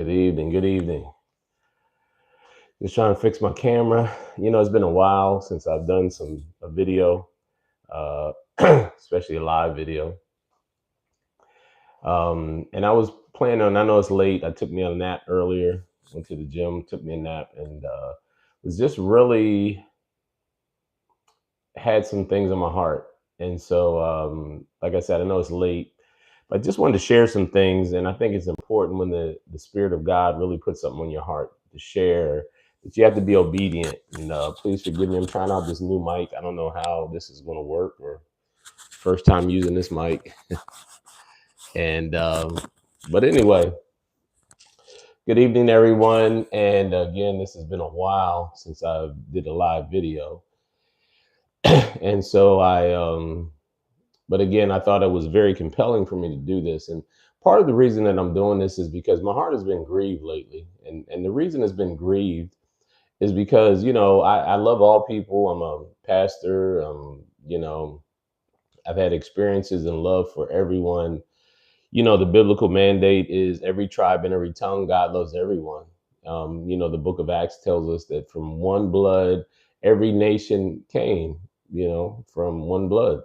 Good evening. Good evening. Just trying to fix my camera. It's been a while since I've done a video, uh, especially a live video. And I was planning on. I know it's late. I took me a nap earlier. Went to the gym, took me a nap, and was just really had some things on my heart. And so, like I said, I know it's late, but I just wanted to share some things. And I think it's important when the Spirit of God really puts something on your heart to share, that you have to be obedient. And please forgive me. I'm trying out this new mic. I don't know how this is going to work, or first time using this mic. And but anyway, good evening, everyone. And again, this has been a while since I did a live video, and so but again, I thought it was very compelling for me to do this. And part of the reason that I'm doing this is because my heart has been grieved lately. And the reason it's been grieved is because, I love all people. I'm a pastor. I've had experiences and love for everyone. The biblical mandate is every tribe and every tongue, God loves everyone. The book of Acts tells us that from one blood, every nation came, from one blood.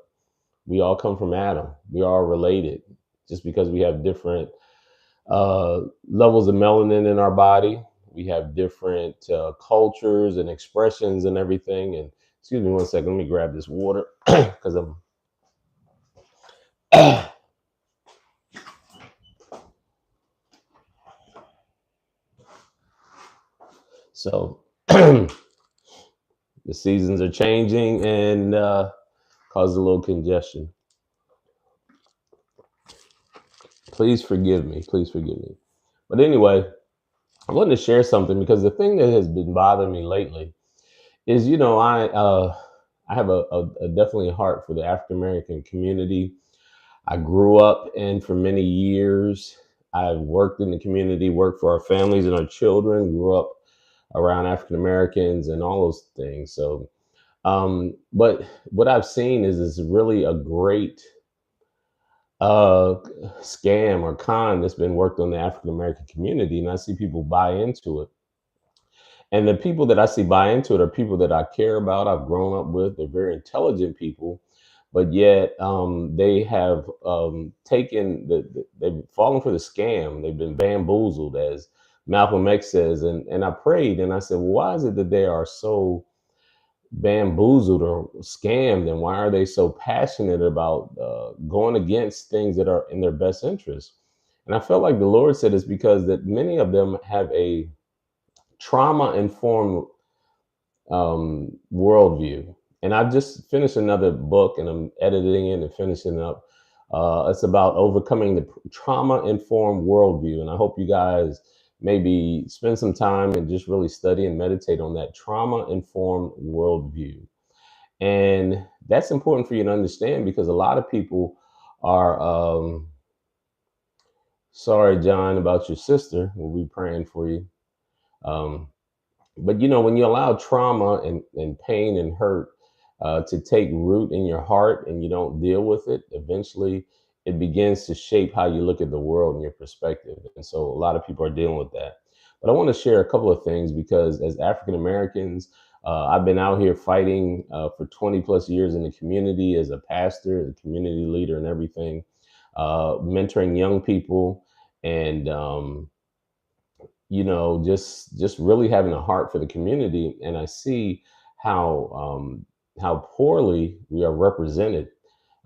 We all come from Adam. We are all related. Just because we have different levels of melanin in our body, we have different cultures and expressions and everything. And excuse me one second, let me grab this water because I'm so the seasons are changing and cause a little congestion. Please forgive me. Please forgive me. But anyway, I wanted to share something because the thing that has been bothering me lately is, I have a definitely a heart for the African American community. I grew up, and for many years, I've worked in the community, worked for our families and our children, grew up around African Americans and all those things. So, but what I've seen is this really a great uh, scam or con that's been worked on the African American community, and I see people buy into it. And the people that I see buy into it are people that I care about, I've grown up with. They're very intelligent people, but yet they have taken they've fallen for the scam. They've been bamboozled, as Malcolm X says. And I prayed and I said, well, why is it that they are so bamboozled or scammed, and why are they so passionate about going against things that are in their best interest? And I felt like the Lord said it's because that many of them have a trauma informed worldview. And I just finished another book and I'm editing it and finishing up. It's about overcoming the trauma informed worldview. And I hope you guys maybe spend some time and just really study and meditate on that trauma informed worldview. And that's important for you to understand because a lot of people are, sorry, John, about your sister. We'll be praying for you. Um, but when you allow trauma and pain and hurt to take root in your heart and you don't deal with it, eventually it begins to shape how you look at the world and your perspective. And so a lot of people are dealing with that. But I want to share a couple of things because as African Americans, I've been out here fighting for 20 plus years in the community as a pastor, a community leader, and everything, mentoring young people. And just really having a heart for the community. And I see how poorly we are represented,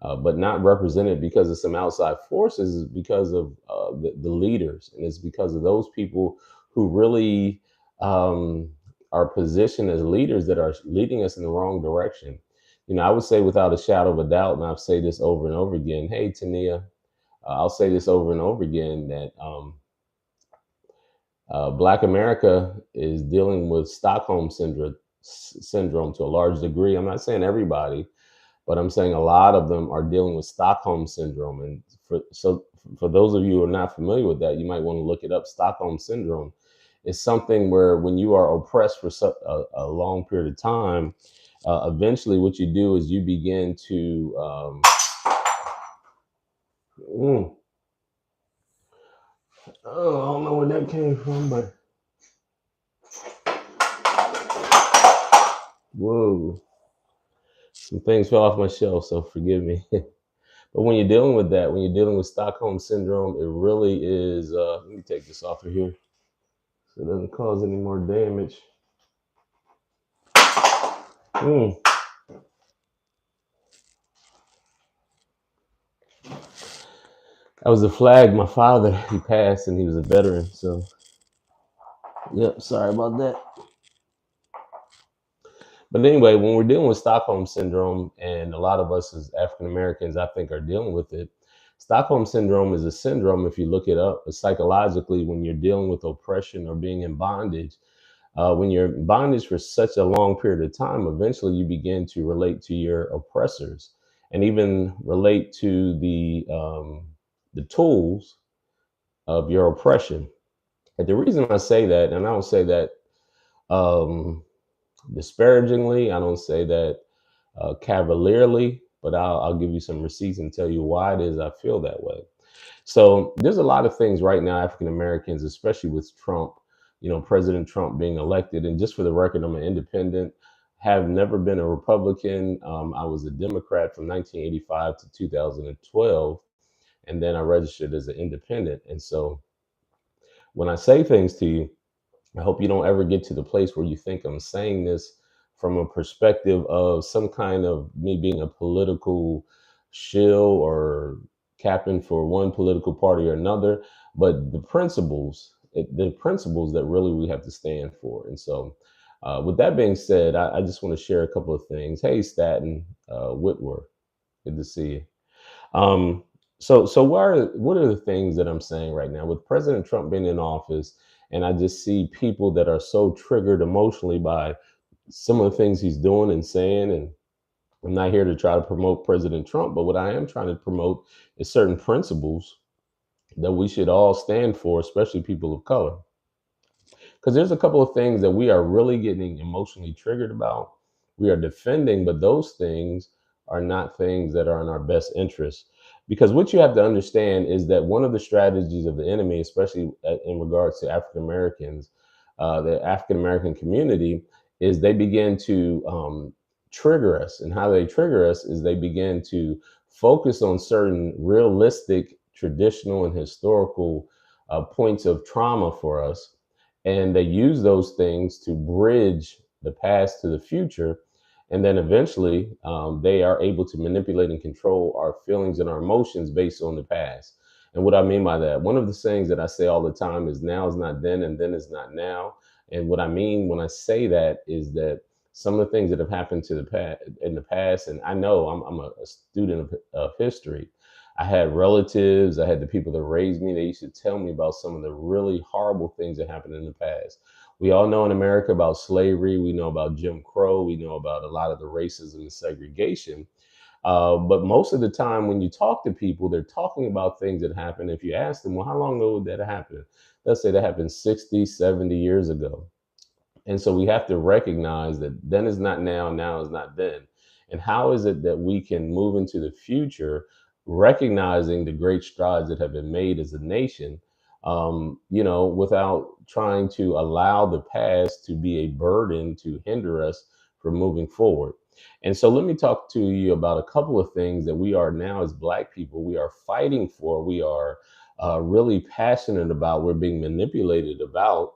but not represented because of some outside forces, is because of the leaders, and it's because of those people who really um, are positioned as leaders that are leading us in the wrong direction. I would say without a shadow of a doubt, and I've said this over and over again. Hey, Tania, I'll say this over and over again that Black America is dealing with Stockholm syndrome to a large degree. I'm not saying everybody, but I'm saying a lot of them are dealing with Stockholm syndrome. And for those of you who are not familiar with that, you might want to look it up. Stockholm syndrome is something where when you are oppressed for a long period of time, eventually what you do is you begin to mm, Oh, I don't know where that came from, but whoa, some things fell off my shelf, so forgive me. But when you're dealing with that, when you're dealing with Stockholm syndrome, it really is. Let me take this off of here so it doesn't cause any more damage. Mm. That was the flag. My father, he passed, and he was a veteran. So, yep. Sorry about that. But anyway, when we're dealing with Stockholm syndrome, and a lot of us as African Americans, I think, are dealing with it. Stockholm syndrome is a syndrome, if you look it up, psychologically, when you're dealing with oppression or being in bondage. When you're in bondage for such a long period of time, eventually you begin to relate to your oppressors and even relate to the tools of your oppression. And the reason I say that, and I don't say that um, disparagingly, I don't say that cavalierly, but I'll give you some receipts and tell you why it is I feel that way. So there's a lot of things right now, African Americans, especially with Trump, President Trump being elected. And just for the record, I'm an independent, have never been a Republican. I was a Democrat from 1985 to 2012, and then I registered as an independent. And so when I say things to you, I hope you don't ever get to the place where you think I'm saying this from a perspective of some kind of me being a political shill or captain for one political party or another, but the principles that really we have to stand for. And so, with that being said, I just want to share a couple of things. Hey, Staten Whitworth, good to see you. So what are the things that I'm saying right now with President Trump being in office, and I just see people that are so triggered emotionally by some of the things he's doing and saying, and I'm not here to try to promote President Trump, but what I am trying to promote is certain principles that we should all stand for, especially people of color. Because there's a couple of things that we are really getting emotionally triggered about. We are defending, but those things are not things that are in our best interest. Because what you have to understand is that one of the strategies of the enemy, especially in regards to African Americans, the African American community, is they begin to trigger us. And how they trigger us is they begin to focus on certain realistic, traditional, and historical points of trauma for us, and they use those things to bridge the past to the future, and then eventually they are able to manipulate and control our feelings and our emotions based on the past. And what I mean by that, one of the things that I say all the time is now is not then and then is not now. And what I mean when I say that is that some of the things that have happened to the past in the past, and I know I'm a student of history. I had relatives, I had the people that raised me. They used to tell me about some of the really horrible things that happened in the past. We all know in America about slavery. We know about Jim Crow. We know about a lot of the racism and segregation. But most of the time, when you talk to people, they're talking about things that happened. If you ask them, well, how long ago did that happen? They'll say that happened 60, 70 years ago. And so we have to recognize that then is not now, now is not then. And how is it that we can move into the future, recognizing the great strides that have been made as a nation, without trying to allow the past to be a burden to hinder us from moving forward? And so let me talk to you about a couple of things that we are now as Black people, we are fighting for, we are really passionate about, we're being manipulated about,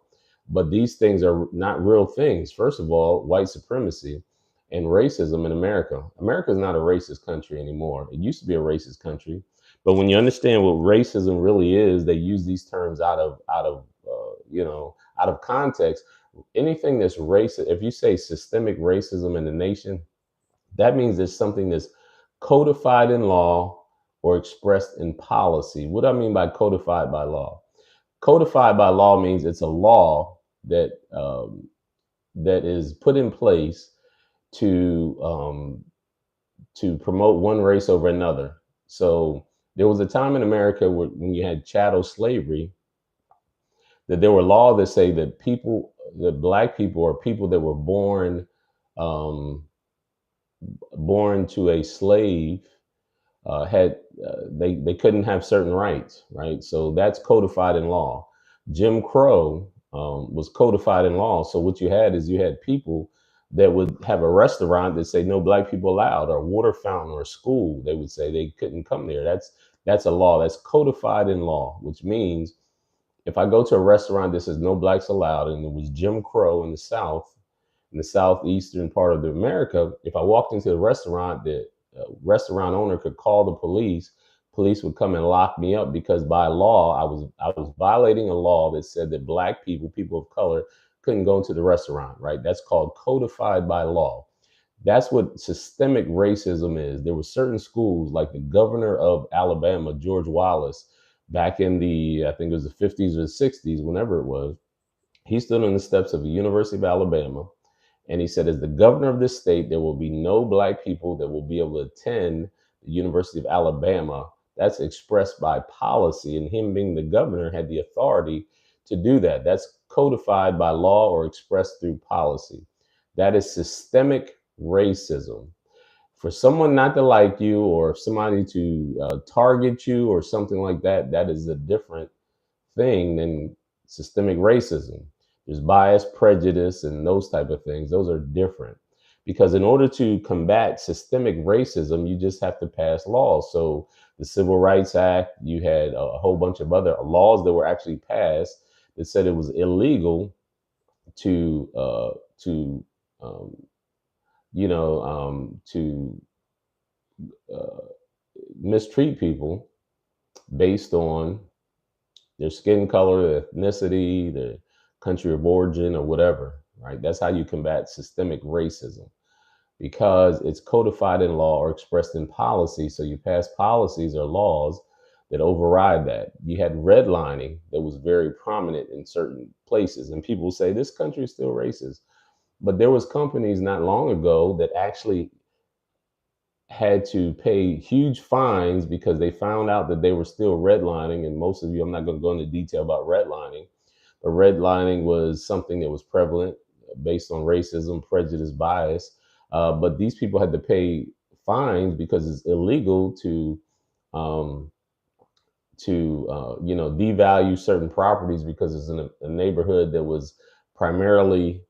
but these things are not real things. First of all, white supremacy and racism in America. America is not a racist country anymore. It used to be a racist country, but when you understand what racism really is, they use these terms out of context. Anything that's racist, if you say systemic racism in the nation, that means there's something that's codified in law or expressed in policy. What do I mean by codified by law? Codified by law means it's a law that is put in place to promote one race over another. So there was a time in America when you had chattel slavery, that there were laws that say that Black people, or people that were um, born to a slave, had they couldn't have certain rights, right? So that's codified in law. Jim Crow was codified in law. So what you had is you had people that would have a restaurant that say no black people allowed, or a water fountain, or a school. They would say they couldn't come there. That's a law that's codified in law, which means if I go to a restaurant that says no blacks allowed, and it was Jim Crow in the South, in the southeastern part of the America, if I walked into the restaurant, the restaurant owner could call the police. Police would come and lock me up because by law I was violating a law that said that black people, people of color, couldn't go into the restaurant. Right? That's called codified by law. That's what systemic racism is. There were certain schools, like the governor of Alabama, George Wallace, back in the, I think it was the 50s or 60s, whenever it was, he stood on the steps of the University of Alabama and he said, as the governor of this state, there will be no black people that will be able to attend the University of Alabama. That's expressed by policy. And him being the governor had the authority to do that. That's codified by law or expressed through policy. That is systemic racism. For someone not to like you, or somebody to target you or something like that, that is a different thing than systemic racism. There's bias, prejudice, and those type of things. Those are different. Because in order to combat systemic racism, you just have to pass laws. So the Civil Rights Act, you had a whole bunch of other laws that were actually passed that said it was illegal to um, to uh, mistreat people based on their skin color, their ethnicity, their country of origin, or whatever, right? That's how you combat systemic racism, because it's codified in law or expressed in policy. So you pass policies or laws that override that. You had redlining that was very prominent in certain places, and people say this country is still racist. But there was companies not long ago that actually had to pay huge fines because they found out that they were still redlining. And most of you, I'm not going to go into detail about redlining, but redlining was something that was prevalent based on racism, prejudice, bias. But these people had to pay fines because it's illegal um, to devalue certain properties because it's in a neighborhood that was primarily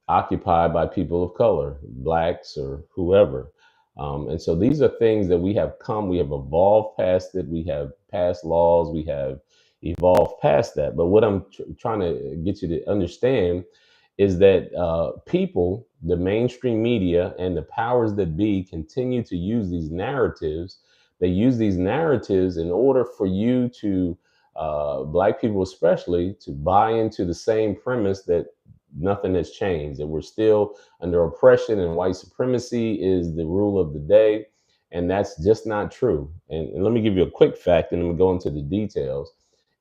occupied by people of color, blacks or whoever. And so these are things that we have evolved past it. We have passed laws, we have evolved past that. But what I'm trying to get you to understand is that people, the mainstream media, and the powers that be continue to use these narratives. They use these narratives in order for you to, black people especially, to buy into the same premise that nothing has changed, that we're still under oppression and white supremacy is the rule of the day. And that's just not true. And let me give you a quick fact and then we'll go into the details.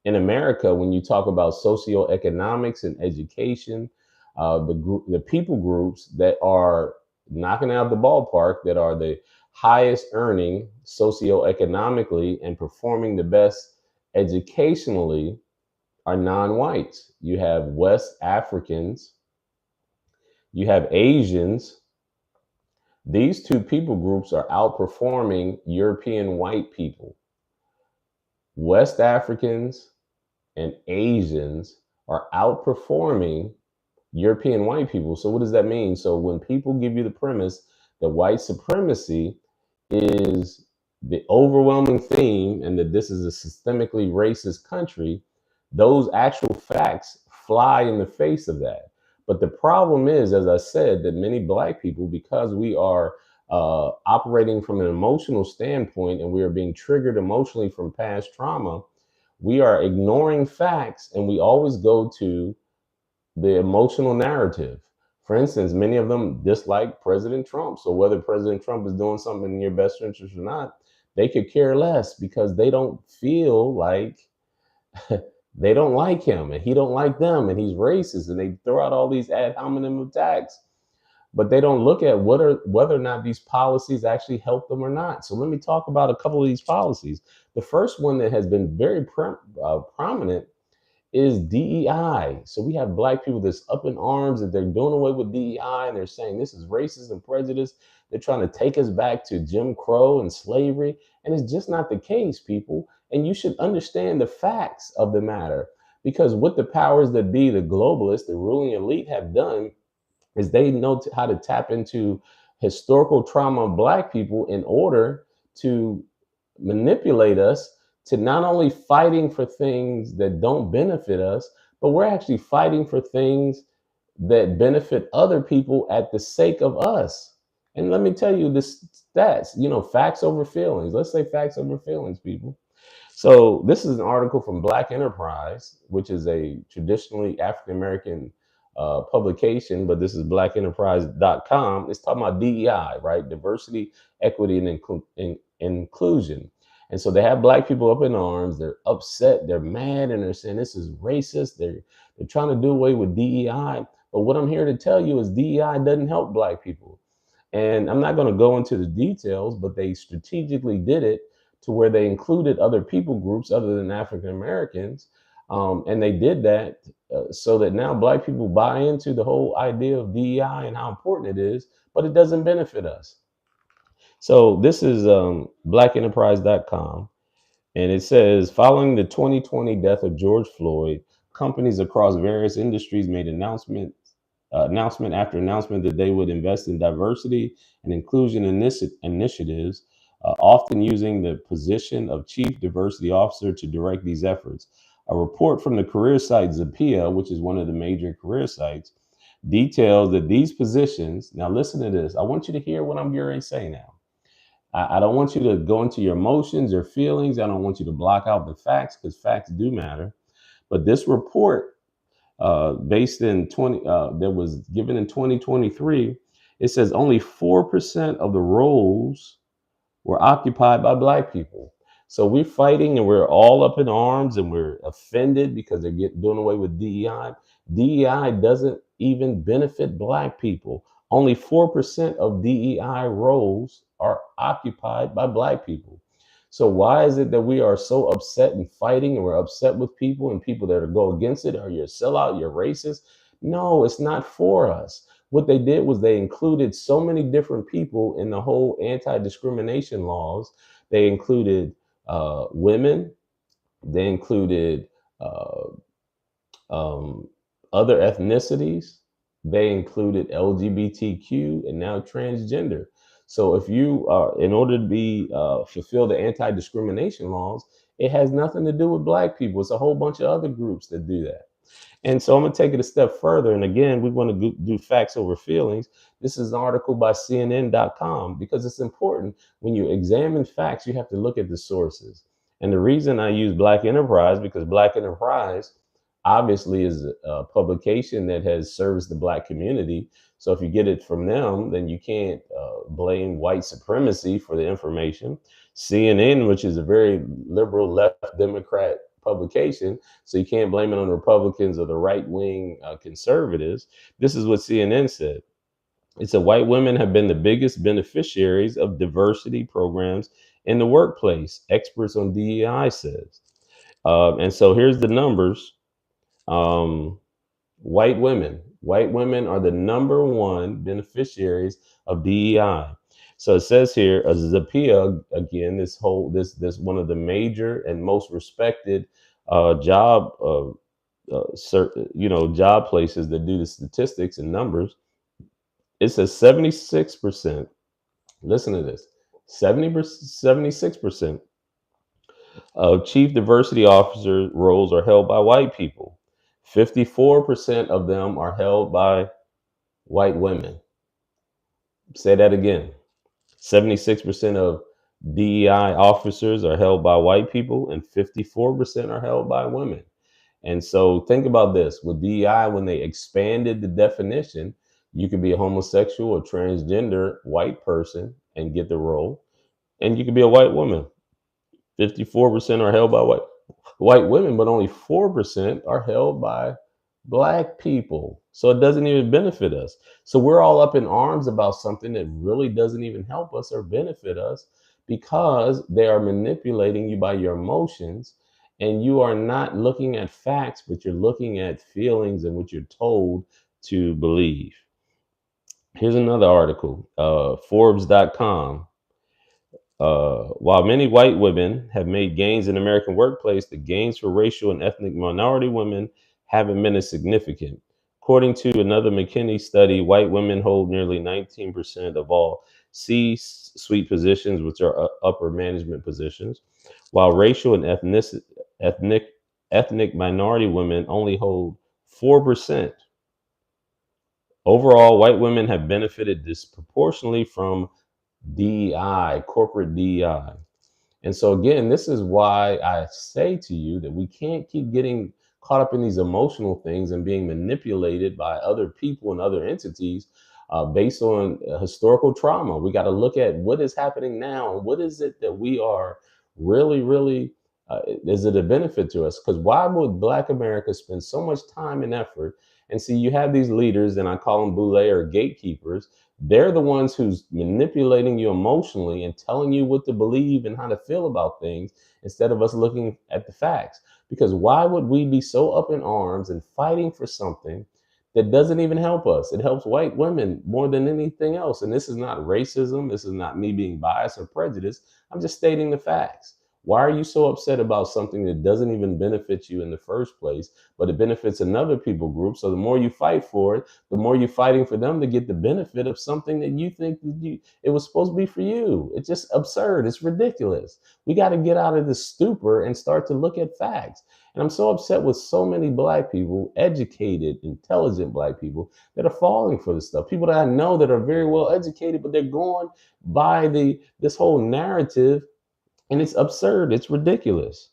In America, when you talk about socioeconomics and education, the people groups that are knocking out the ballpark, that are the highest earning socioeconomically and performing the best educationally, are non-whites. You have West Africans, you have Asians. These two people groups are outperforming European white people. West Africans and Asians are outperforming European white people. So what does that mean? So when people give you the premise that white supremacy is the overwhelming theme and that this is a systemically racist country, those actual facts fly in the face of that. But the problem is, as I said, that many black people, because we are operating from an emotional standpoint and we are being triggered emotionally from past trauma, we are ignoring facts and we always go to the emotional narrative. For instance, many of them dislike President Trump. So whether President Trump is doing something in your best interest or not, they could care less because they don't feel like they don't like him and he don't like them and he's racist, and they throw out all these ad hominem attacks, but they don't look at whether or not these policies actually help them or not. So let me talk about a couple of these policies. The first one that has been very prominent is DEI. So we have black people that's up in arms that they're doing away with DEI and they're saying this is racist and prejudice. They're trying to take us back to Jim Crow and slavery. And it's just not the case, people. And you should understand the facts of the matter, because what the powers that be, the globalists, the ruling elite have done is they know how to tap into historical trauma of black people in order to manipulate us to not only fighting for things that don't benefit us, but we're actually fighting for things that benefit other people at the sake of us. And let me tell you this stats, facts over feelings. Let's say facts over feelings, people. So this is an article from Black Enterprise, which is a traditionally African American publication, but this is blackenterprise.com. It's talking about DEI, right? Diversity, equity, and inclusion. And so they have black people up in arms. They're upset. They're mad, and they're saying this is racist. They're trying to do away with DEI. But what I'm here to tell you is DEI doesn't help black people. And I'm not going to go into the details, but they strategically did it to where they included other people groups other than African Americans. And they did that so that now black people buy into the whole idea of DEI and how important it is, but it doesn't benefit us. So this is blackenterprise.com. And it says, following the 2020 death of George Floyd, companies across various industries made announcement after announcement that they would invest in diversity and inclusion initiatives, often using the position of chief diversity officer to direct these efforts. A report from the career site Zappia, which is one of the major career sites, details that these positions, now listen to this, I want you to hear what I'm going to say now. I don't want you to go into your emotions or feelings. I don't want you to block out the facts, because facts do matter. But this report, based in that was given in 2023, it says only 4% of the roles were occupied by black people. So we're fighting and we're all up in arms and we're offended because they're doing away with DEI. DEI doesn't even benefit black people. Only 4% of DEI roles are occupied by black people. So why is it that we are so upset and fighting, and we're upset with people and people that go against it? Are you a sellout? You're racist? No, it's not for us. What they did was they included so many different people in the whole anti-discrimination laws. They included women. They included uh, other ethnicities. They included LGBTQ and now transgender. So if you are, in order to be fulfill the anti-discrimination laws, it has nothing to do with black people. It's a whole bunch of other groups that do that. And so I'm going to take it a step further. And again, we want to do facts over feelings. This is an article by CNN.com, because it's important. When you examine facts, you have to look at the sources. And the reason I use Black Enterprise, because Black Enterprise obviously is a publication that has serviced the black community. So if you get it from them, then you can't blame white supremacy for the information. CNN, which is a very liberal left Democrat publication, so you can't blame it on the Republicans or the right wing conservatives. This is what CNN said. It said white women have been the biggest beneficiaries of diversity programs in the workplace, experts on DEI says. And so here's the numbers. White women are the number one beneficiaries of DEI. So it says here, Zappia, again, this one of the major and most respected job job places that do the statistics and numbers. It says 76%. Listen to this: 76% of chief diversity officer roles are held by white people. 54% of them are held by white women. Say that again. 76% of DEI officers are held by white people, and 54% are held by women. And so think about this. With DEI, when they expanded the definition, you could be a homosexual or transgender white person and get the role, and you could be a white woman. 54% are held by white women, but only 4% are held by black people. So it doesn't even benefit us. So we're all up in arms about something that really doesn't even help us or benefit us, because they are manipulating you by your emotions. And you are not looking at facts, but you're looking at feelings and what you're told to believe. Here's another article, Forbes.com. While many white women have made gains in the American workplace, the gains for racial and ethnic minority women haven't been as significant. According to another McKinney study, white women hold nearly 19% of all C suite positions, which are upper management positions, while racial and ethnic, ethnic minority women only hold 4%. Overall, white women have benefited disproportionately from DEI, corporate DEI. And so, again, this is why I say to you that we can't keep getting caught up in these emotional things and being manipulated by other people and other entities based on historical trauma. We got to look at what is happening now and what is it that we are really, is it a benefit to us? Because why would Black America spend so much time and effort? And see, you have these leaders, and I call them boule or gatekeepers. They're the ones who's manipulating you emotionally and telling you what to believe and how to feel about things instead of us looking at the facts. Because why would we be so up in arms and fighting for something that doesn't even help us? It helps white women more than anything else. And this is not racism. This is not me being biased or prejudiced. I'm just stating the facts. Why are you so upset about something that doesn't even benefit you in the first place, but it benefits another people group? So the more you fight for it, the more you're fighting for them to get the benefit of something that you think that it was supposed to be for you. It's just absurd. It's ridiculous. We got to get out of this stupor and start to look at facts. And I'm so upset with so many Black people, educated, intelligent Black people, that are falling for this stuff. People that I know that are very well educated, but they're going by this whole narrative, and it's absurd. It's ridiculous.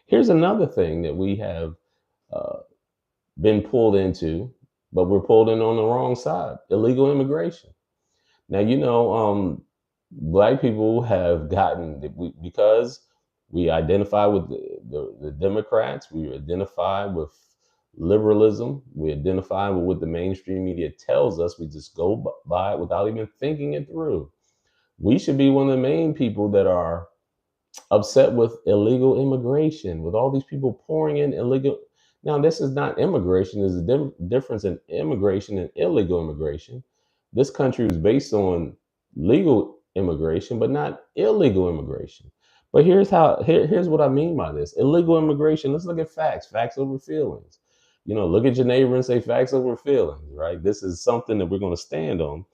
Here's another thing that we have uh, been pulled into, but we're pulled in on the wrong side: illegal immigration. Now, Black people have gotten, because we identify with the Democrats, we identify with liberalism, we identify with what the mainstream media tells us, we just go by it without even thinking it through. We should be one of the main people that are upset with illegal immigration, with all these people pouring in illegal. Now, this is not immigration. There's a difference in immigration and illegal immigration. This country was based on legal immigration, but not illegal immigration. But here's what I mean by this: illegal immigration. Let's look at facts. Facts over feelings. Look at your neighbor and say facts over feelings. Right? This is something that we're going to stand on.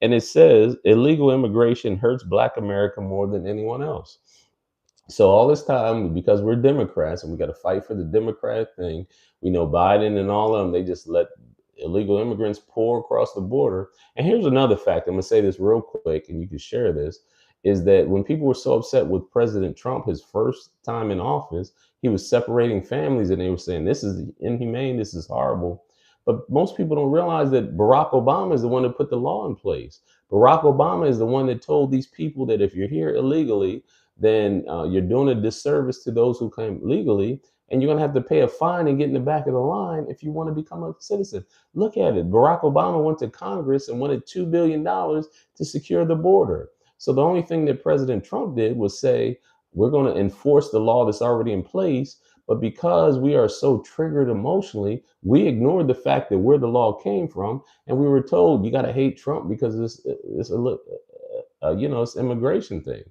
And it says illegal immigration hurts Black America more than anyone else. So all this time, because we're Democrats and we got to fight for the Democrat thing, we know Biden and all of them, they just let illegal immigrants pour across the border. And here's another fact. I'm going to say this real quick and you can share this, is that when people were so upset with President Trump, his first time in office, he was separating families and they were saying, this is inhumane, this is horrible. But most people don't realize that Barack Obama is the one that put the law in place. Barack Obama is the one that told these people that if you're here illegally, then you're doing a disservice to those who came legally, and you're going to have to pay a fine and get in the back of the line if you want to become a citizen. Look at it. Barack Obama went to Congress and wanted $2 billion to secure the border. So the only thing that President Trump did was say, we're going to enforce the law that's already in place. But because we are so triggered emotionally, we ignored the fact that where the law came from. And we were told, you got to hate Trump because it's immigration thing.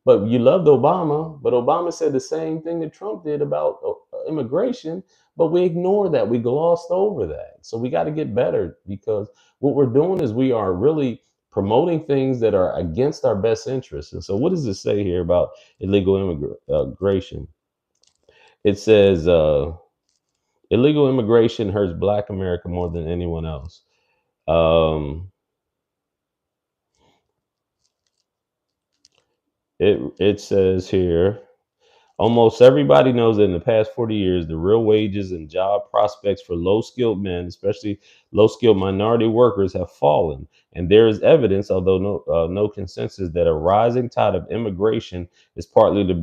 But you loved Obama, but Obama said the same thing that Trump did about immigration, but we ignored that. We glossed over that. So we got to get better, because what we're doing is we are really promoting things that are against our best interests. And so what does it say here about illegal immigration? It says illegal immigration hurts Black America more than anyone else. Um, it says here, almost everybody knows that in the past 40 years, the real wages and job prospects for low skilled men, especially low skilled minority workers, have fallen. And there is evidence, although no consensus, that a rising tide of immigration is partly to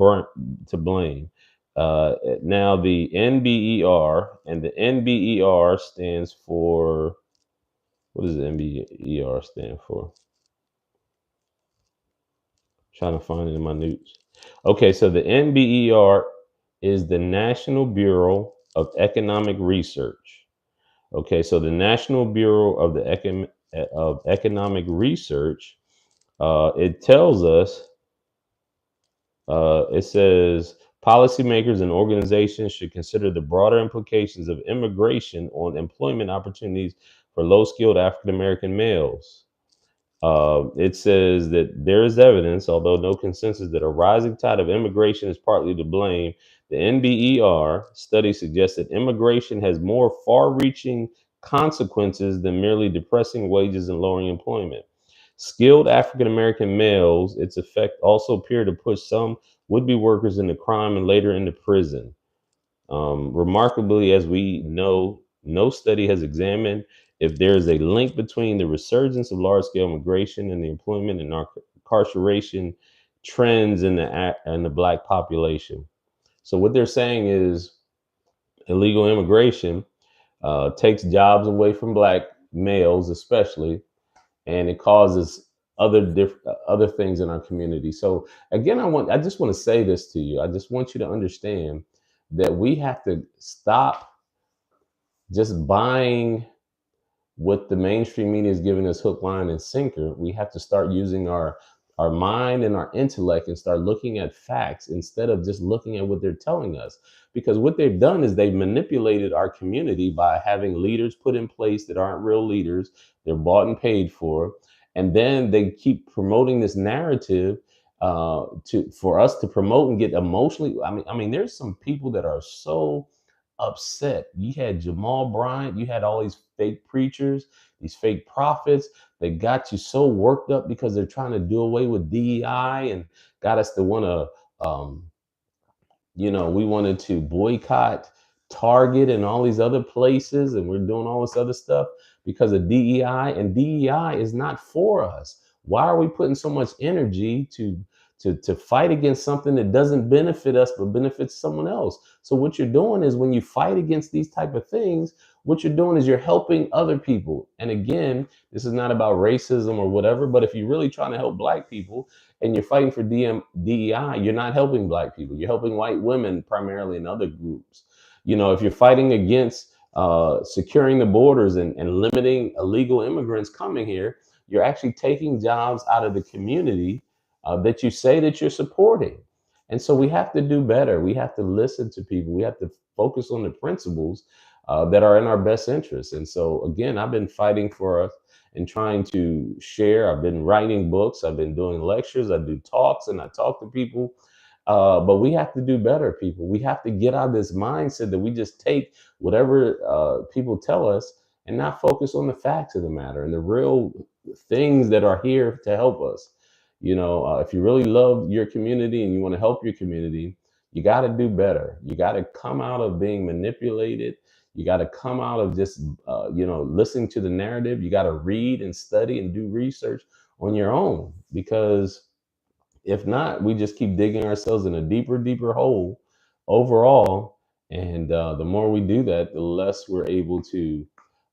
blame. Now, the NBER, and the NBER stands for, what does the NBER stand for? Trying to find it in my notes. Okay, so the NBER is the National Bureau of Economic Research. Okay, so the National Bureau of of Economic Research, it tells us, it says policymakers and organizations should consider the broader implications of immigration on employment opportunities for low-skilled African American males. It says that there is evidence, although no consensus, that a rising tide of immigration is partly to blame. The NBER study suggests that immigration has more far reaching consequences than merely depressing wages and lowering employment. Skilled African American males, its effect also appear to push some would be workers into crime and later into prison. Remarkably, as we know, no study has examined if there is a link between the resurgence of large scale migration and the employment and incarceration trends in the Black population. So, what they're saying is illegal immigration takes jobs away from Black males, especially, and it causes other things in our community. So again, I just want to say this to you. I just want you to understand that we have to stop just buying what the mainstream media is giving us hook, line, and sinker. We have to start using our mind and our intellect and start looking at facts instead of just looking at what they're telling us. Because what they've done is they've manipulated our community by having leaders put in place that aren't real leaders. They're bought and paid for, and then they keep promoting this narrative to for us to promote and get emotionally. I mean, there's some people that are so upset. You had Jamal Bryant, you had all these fake preachers, these fake prophets. They got you so worked up because they're trying to do away with DEI and got us to want to, we wanted to boycott Target and all these other places, and we're doing all this other stuff because of DEI, and DEI is not for us. Why are we putting so much energy to fight against something that doesn't benefit us but benefits someone else? So what you're doing is when you fight against these type of things, what you're doing is you're helping other people. And again, this is not about racism or whatever, but if you're really trying to help Black people and you're fighting for DEI, you're not helping Black people. You're helping white women primarily and other groups. If you're fighting against securing the borders and limiting illegal immigrants coming here, you're actually taking jobs out of the community that you say that you're supporting. And so we have to do better. We have to listen to people. We have to focus on the principles that are in our best interest. And so, again, I've been fighting for us and trying to share. I've been writing books. I've been doing lectures. I do talks and I talk to people. But we have to do better, people. We have to get out of this mindset that we just take whatever people tell us and not focus on the facts of the matter and the real things that are here to help us. If you really love your community and you want to help your community, you got to do better. You got to come out of being manipulated. You got to come out of just, listening to the narrative. You got to read and study and do research on your own, because if not, we just keep digging ourselves in a deeper, deeper hole overall. And the more we do that, the less we're able to,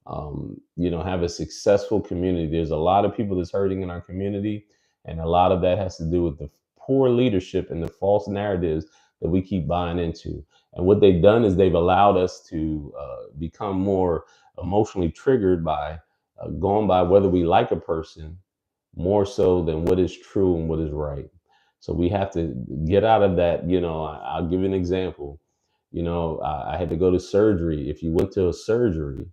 have a successful community. There's a lot of people that's hurting in our community, and a lot of that has to do with the poor leadership and the false narratives that we keep buying into. And what they've done is they've allowed us to become more emotionally triggered by going by whether we like a person more so than what is true and what is right. So we have to get out of that. I'll give you an example. I had to go to surgery. If you went to a surgery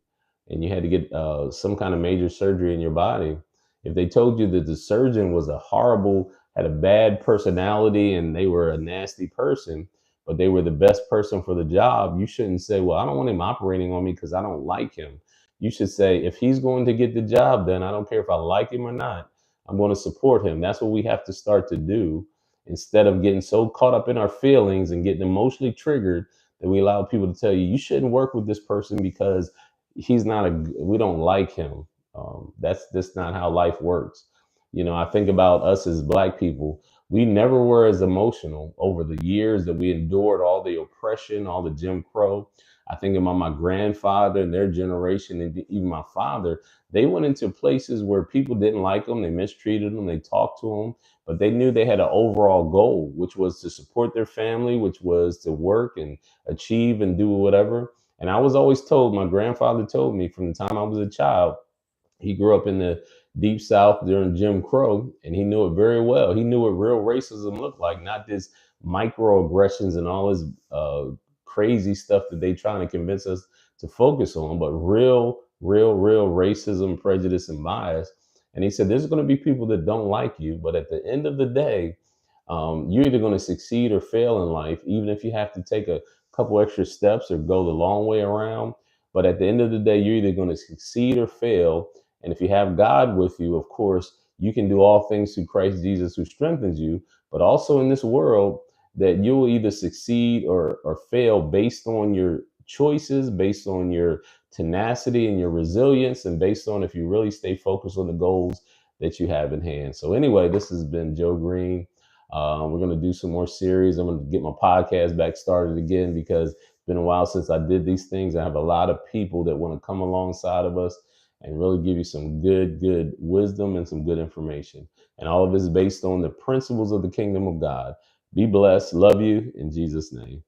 and you had to get some kind of major surgery in your body, if they told you that the surgeon was had a bad personality and they were a nasty person, but they were the best person for the job, you shouldn't say, well, I don't want him operating on me because I don't like him. You should say, if he's going to get the job done, I don't care if I like him or not, I'm going to support him. That's what we have to start to do, instead of getting so caught up in our feelings and getting emotionally triggered that we allow people to tell you, you shouldn't work with this person because we don't like him. That's just not how life works. I think about us as Black people. We never were as emotional over the years that we endured all the oppression, all the Jim Crow. I think about my grandfather and their generation, and even my father. They went into places where people didn't like them, they mistreated them, they talked to them, but they knew they had an overall goal, which was to support their family, which was to work and achieve and do whatever. And I was always told, my grandfather told me from the time I was a child, he grew up in the deep South during Jim Crow, and he knew it very well. He knew what real racism looked like, not this microaggressions and all this crazy stuff that they trying to convince us to focus on, but real racism, prejudice, and bias. And he said, there's going to be people that don't like you, but at the end of the day, you're either going to succeed or fail in life, even if you have to take a couple extra steps or go the long way around. But at the end of the day, you're either going to succeed or fail. And if you have God with you, of course, you can do all things through Christ Jesus who strengthens you. But also in this world, that you will either succeed or fail based on your choices, based on your tenacity and your resilience, and based on if you really stay focused on the goals that you have in hand. So, anyway, this has been Joe Green. We're going to do some more series. I'm going to get my podcast back started again because it's been a while since I did these things. I have a lot of people that want to come alongside of us and really give you some good wisdom and some good information. And all of this is based on the principles of the kingdom of God. Be blessed. Love you in Jesus' name.